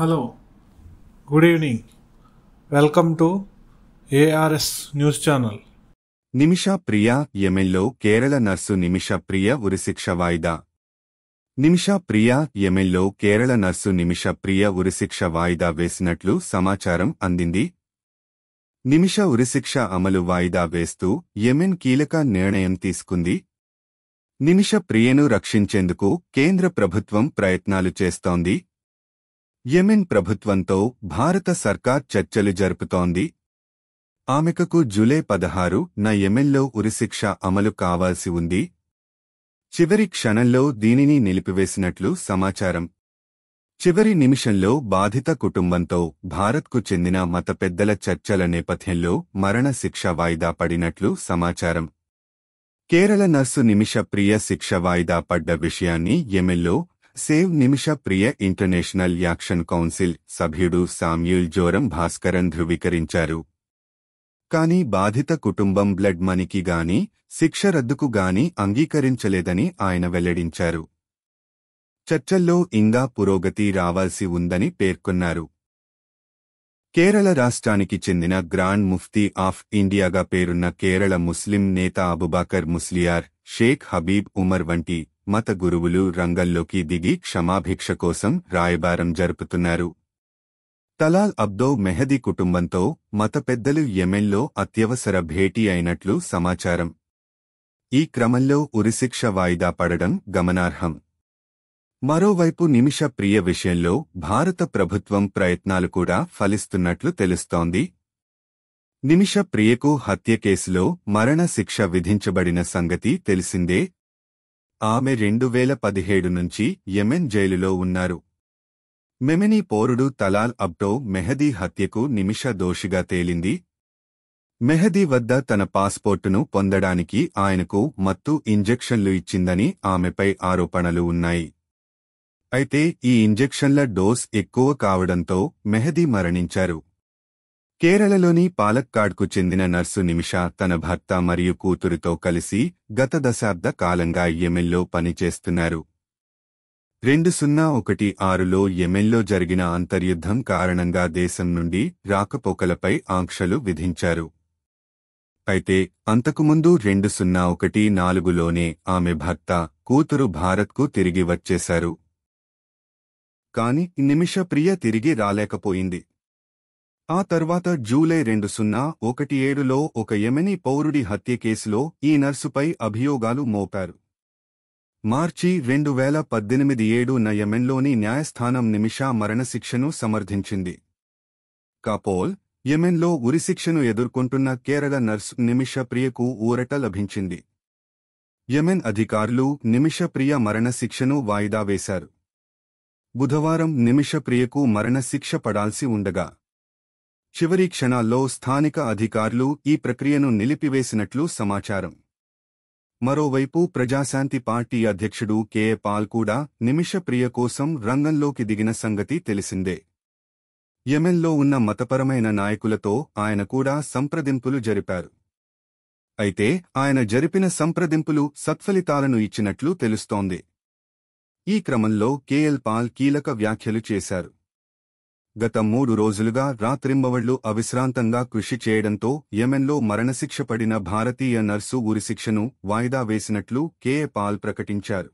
Hello, good evening. Welcome to ARS News Channel. Nimisha Priya యెమెన్లో Kerala nurse Nimisha Priya ఉరిశిక్ష వాయిదా. నిమిషా ప్రియ యెమెన్లో కేరళ నర్సు నిమిషా ప్రియ ఉరిశిక్ష వాయిదా వేసినట్లు సమాచారం అందింది. నిమిషా ఉరిశిక్ష అమలు వాయిదా వేస్తూ యెమెన్ కీలక నిర్ణయం తీసుకుంది. నిమిషా ప్రియను రక్షించేందుకు కేంద్ర ప్రభుత్వం ప్రయత్నాలు చేస్తోంది. యెమెన్ ప్రభుత్వంతో భారత సర్కార్ చర్చలు జరుపుతోంది. ఆమెకు జూలై 16న యెమెన్లో ఉరిశిక్ష అమలు కావాల్సి ఉంది. చివరి క్షణంలో దీనిని నిలిపివేసినట్లు సమాచారం. చివరి నిమిషంలో బాధిత కుటుంబంతో భారత్కు చెందిన మత పెద్దల చర్చల నేపథ్యంలో మరణ శిక్ష వాయిదా పడినట్లు సమాచారం. కేరళ నర్సు నిమిషా ప్రియ శిక్ష వాయిదా పడ్డ విషయాన్ని యెమెన్లో సేవ్ నిమిషా ప్రియ ఇంటర్నేషనల్ యాక్షన్ కౌన్సిల్ సభ్యుడు సామ్యూల్ జోరం భాస్కరన్ ధృవీకరించారు. కానీ బాధిత కుటుంబం బ్లడ్ మనీకి గాని శిక్ష రద్దుకు గాని అంగీకరించలేదని ఆయన వెల్లడించారు. చర్చల్లో ఇంకా పురోగతి రావాల్సి ఉందని పేర్కొన్నారు. కేరళ రాష్ట్రానికి చెందిన గ్రాండ్ ముఫ్తీ ఆఫ్ ఇండియాగా పేరున్న కేరళ ముస్లిం నేత అబుబాకర్ ముస్లియార్, షేక్ హబీబ్ ఉమర్ వంటి మత గురువులు రంగంలోకి దిగి క్షమాభిక్ష కోసం రాయబారం జరుపుతున్నారు. తలాల్ అబ్దో మెహదీ కుటుంబంతో మత పెద్దలు యెమెన్లో అత్యవసర భేటీ అయినట్లు సమాచారం. ఈ క్రమంలో ఉరిశిక్ష వాయిదా పడడం గమనార్హం. మరోవైపు నిమిషా ప్రియ విషయంలో భారత ప్రభుత్వం ప్రయత్నాలు కూడా ఫలిస్తున్నట్లు తెలుస్తోంది. నిమిషా ప్రియకు హత్య కేసులో మరణ శిక్ష విధించబడిన సంగతి తెలిసిందే. ఆమె 2017 నుంచి యెమెన్ జైలులో ఉన్నారు. మెమెనీ పౌరుడు తలాల్ అబ్డో మెహదీ హత్యకు నిమిషా దోషిగా తేలింది. మెహదీ వద్ద తన పాస్పోర్టును పొందడానికి ఆయనకు మత్తు ఇంజెక్షన్లు ఇచ్చిందని ఆమెపై ఆరోపణలు ఉన్నాయి. అయితే ఈ ఇంజెక్షన్ల డోస్ ఎక్కువ కావడంతో మెహదీ మరణించారు. కేరళలోని పాలక్కాడ్కు చెందిన నర్సు నిమిషా తన భర్త మరియు కూతురుతో కలిసి గత దశాబ్ద కాలంగా యెమెన్లో పనిచేస్తున్నారు. 2016లో యెమెన్లో జరిగిన అంతర్యుద్ధం కారణంగా దేశం నుండి రాకపోకలపై ఆంక్షలు విధించారు. అయితే అంతకుముందు 2014లోనే ఆమె భర్త, కూతురు భారత్కు తిరిగి వచ్చేశారు. కాని నిమిషా ప్రియ తిరిగి రాలేకపోయింది. ఆ తర్వాత జూలై 2017లో ఒక యెమెనీ పౌరుడి హత్య కేసులో ఈ నర్సుపై అభియోగాలు మోపారు. మార్చి 2018న యెమెన్లోని న్యాయస్థానం నిమిషా మరణశిక్షను సమర్థించింది. కాపోల్, యెమెన్లో ఉరిశిక్షను ఎదుర్కొంటున్న కేరళ నర్సు నిమిషా ప్రియకు ఊరట లభించింది. యెమెన్ అధికారులు నిమిషా ప్రియ మరణశిక్షను వాయిదా వేశారు. బుధవారం నిమిషా ప్రియకు మరణశిక్ష పడాల్సి ఉండగా చివరి క్షణాల్లో స్థానిక అధికారులు ఈ ప్రక్రియను నిలిపివేసినట్లు సమాచారం. మరోవైపు ప్రజాశాంతి పార్టీ అధ్యక్షుడు కె.ఏ. పాల్ కూడా నిమిషా ప్రియ కోసం రంగంలోకి దిగిన సంగతి తెలిసిందే. యెమెన్లో ఉన్న మతపరమైన నాయకులతో ఆయన కూడా సంప్రదింపులు జరిపారు. అయితే ఆయన జరిపిన సంప్రదింపులు సత్ఫలితాలను ఇచ్చినట్లు తెలుస్తోంది. ఈ క్రమంలో కె.ఎల్. పాల్ కీలక వ్యాఖ్యలు చేశారు. గత 3 రోజులుగా రాత్రింబవళ్లు అవిశ్రాంతంగా కృషి చేయడంతో యెమెన్లో మరణశిక్ష పడిన భారతీయ నర్సు ఉరిశిక్షను వాయిదా వేసినట్లు కె.ఏ. పాల్ ప్రకటించారు.